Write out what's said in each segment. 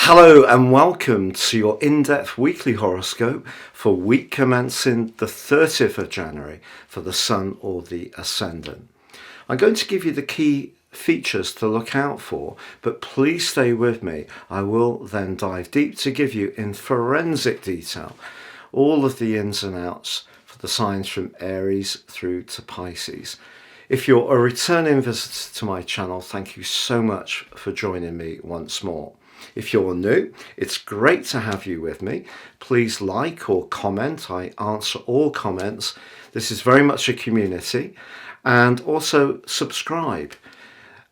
Hello and welcome to your in-depth weekly horoscope for week commencing the 30th of January for the Sun or the Ascendant. I'm going to give you the key features to look out for, but please stay with me. I will then dive deep to give you in forensic detail all of the ins and outs for the signs from Aries through to Pisces. If you're a returning visitor to my channel, thank you so much for joining me once more. If you're new, it's great to have you with me. Please like or comment. I answer all comments. This is very much a community. And also subscribe.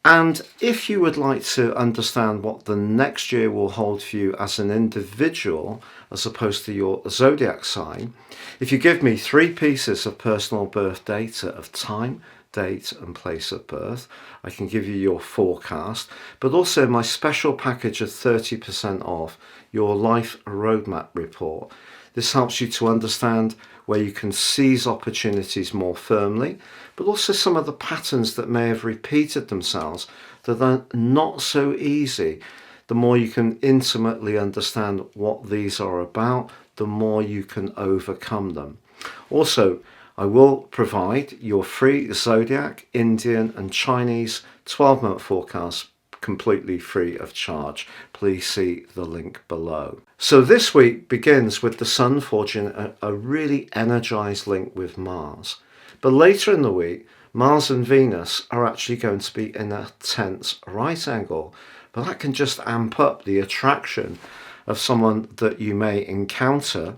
And if you would like to understand what the next year will hold for you as an individual, as opposed to your zodiac sign, if you give me 3 pieces of personal birth data of time, date and place of birth, I can give you your forecast, but also my special package of 30% off your life roadmap report. This helps you to understand where you can seize opportunities more firmly, but also some of the patterns that may have repeated themselves that are not so easy. The more you can intimately understand what these are about, the more you can overcome them. Also, I will provide your free Zodiac, Indian and Chinese 12-month forecast completely free of charge. Please see the link below. So this week begins with the Sun forging a really energized link with Mars. But later in the week, Mars and Venus are actually going to be in a tense right angle. But that can just amp up the attraction of someone that you may encounter.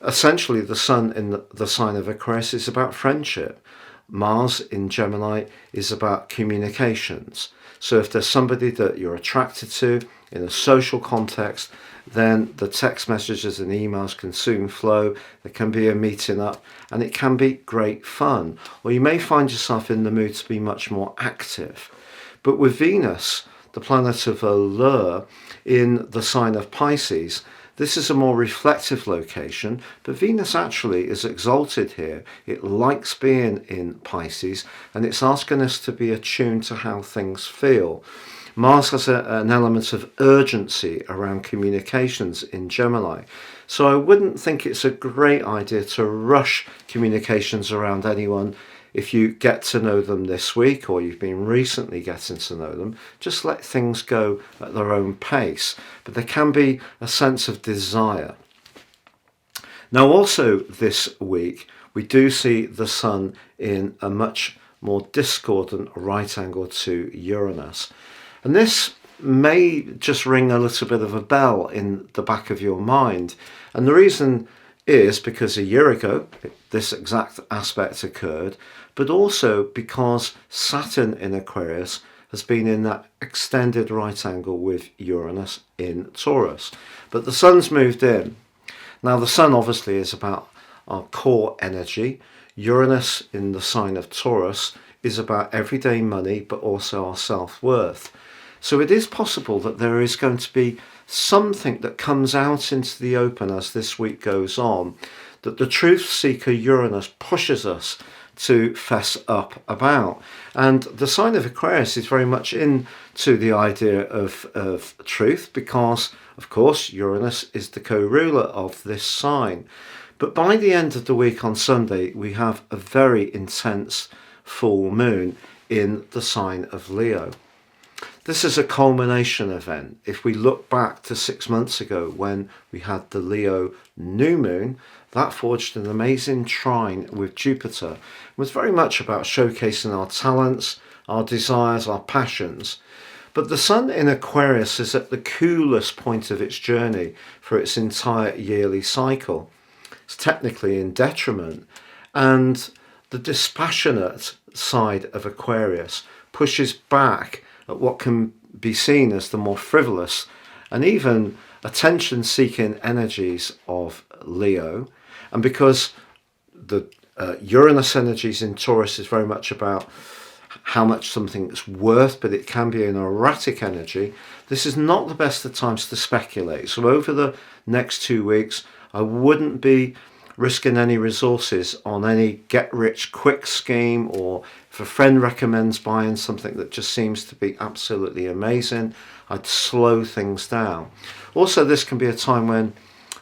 Essentially, the Sun in the sign of Aquarius is about friendship. Mars in Gemini is about communications. So if there's somebody that you're attracted to in a social context, then the text messages and emails can soon flow. There can be a meeting up and it can be great fun. Or you may find yourself in the mood to be much more active. But with Venus, the planet of allure, in the sign of Pisces, this is a more reflective location, but Venus actually is exalted here. It likes being in Pisces, and it's asking us to be attuned to how things feel. Mars has an element of urgency around communications in Gemini, so I wouldn't think it's a great idea to rush communications around anyone. If you get to know them this week or you've been recently getting to know them, just let things go at their own pace. But there can be a sense of desire. Now also this week, we do see the Sun in a much more discordant right angle to Uranus. And this may just ring a little bit of a bell in the back of your mind. And the reason is because a year ago, this exact aspect occurred, but also because Saturn in Aquarius has been in that extended right angle with Uranus in Taurus. But the Sun's moved in. Now the Sun obviously is about our core energy. Uranus in the sign of Taurus is about everyday money, but also our self-worth. So it is possible that there is going to be something that comes out into the open as this week goes on, that the truth seeker Uranus pushes us to fess up about. And the sign of Aquarius is very much into the idea of truth because, of course, Uranus is the co-ruler of this sign. But by the end of the week on Sunday, we have a very intense full moon in the sign of Leo. This is a culmination event. If we look back to 6 months ago when we had the Leo new moon, that forged an amazing trine with Jupiter. It was very much about showcasing our talents, our desires, our passions. But the Sun in Aquarius is at the coolest point of its journey for its entire yearly cycle. It's technically in detriment, and the dispassionate side of Aquarius pushes back at what can be seen as the more frivolous and even attention-seeking energies of Leo. And because the Uranus energies in Taurus is very much about how much something's worth, but it can be an erratic energy, this is not the best of times to speculate. So over the next 2 weeks, I wouldn't be risking any resources on any get-rich-quick scheme, or if a friend recommends buying something that just seems to be absolutely amazing, I'd slow things down. Also, this can be a time when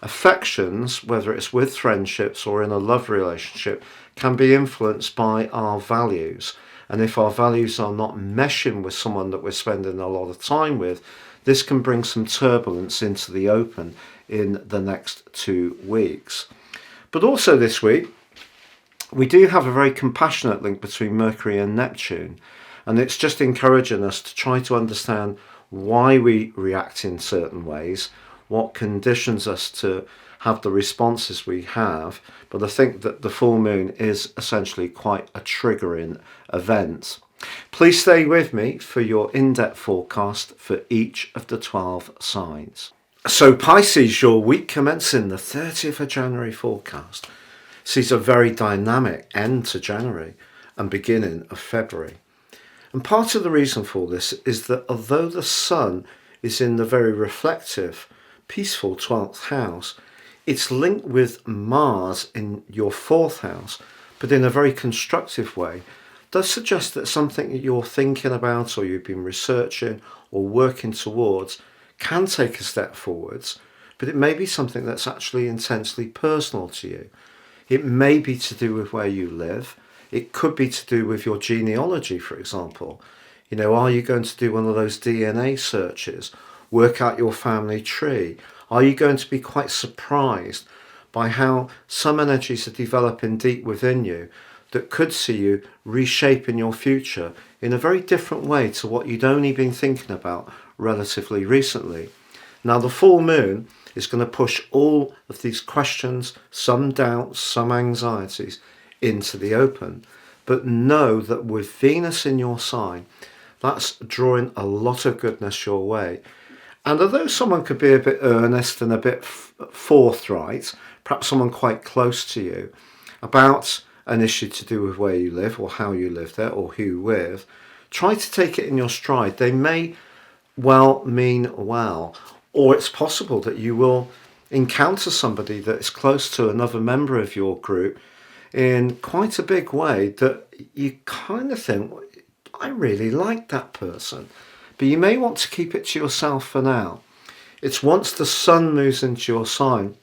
affections, whether it's with friendships or in a love relationship, can be influenced by our values. And if our values are not meshing with someone that we're spending a lot of time with, this can bring some turbulence into the open in the next 2 weeks. But also this week, we do have a very compassionate link between Mercury and Neptune. And it's just encouraging us to try to understand why we react in certain ways, what conditions us to have the responses we have. But I think that the full moon is essentially quite a triggering event. Please stay with me for your in-depth forecast for each of the 12 signs. So Pisces, your week commencing the 30th of January forecast sees a very dynamic end to January and beginning of February. And part of the reason for this is that although the sun is in the very reflective, peaceful 12th house, it's linked with Mars in your 4th house, but in a very constructive way, does suggest that something that you're thinking about or you've been researching or working towards can take a step forwards, but it may be something that's actually intensely personal to you. It may be to do with where you live. It could be to do with your genealogy, for example. Are you going to do one of those DNA searches, work out your family tree? Are you going to be quite surprised by how some energies are developing deep within you that could see you reshaping your future in a very different way to what you'd only been thinking about relatively recently? Now, the full moon is going to push all of these questions, some doubts, some anxieties, into the open. But know that with Venus in your sign, that's drawing a lot of goodness your way. And although someone could be a bit earnest and a bit forthright, perhaps someone quite close to you, about an issue to do with where you live or how you live there or who with, try to take it in your stride. They may well mean well, or it's possible that you will encounter somebody that is close to another member of your group in quite a big way that you kind of think, I really like that person. But you may want to keep it to yourself for now. It's once the sun moves into your sign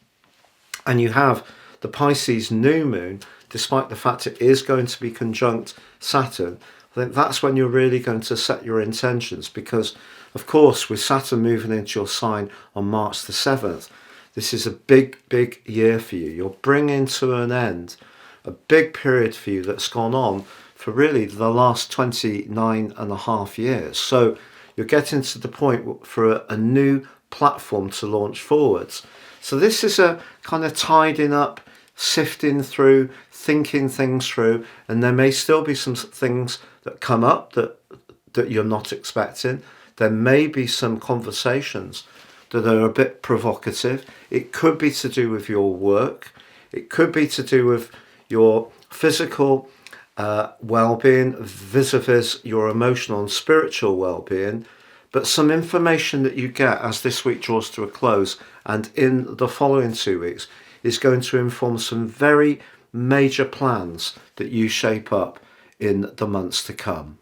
and you have the Pisces new moon, despite the fact it is going to be conjunct Saturn, I think that's when you're really going to set your intentions, because of course with Saturn moving into your sign on March the 7th, this is a big year for you. You're bringing to an end a big period for you that's gone on for really the last 29 and a half years. So you're getting to the point for a new platform to launch forwards. So this is a kind of tidying up, sifting through, thinking things through, and there may still be some things that come up that you're not expecting. There may be some conversations that are a bit provocative. It could be to do with your work. It could be to do with your physical well-being vis-a-vis your emotional and spiritual well-being. But some information that you get as this week draws to a close and in the following 2 weeks is going to inform some very major plans that you shape up in the months to come.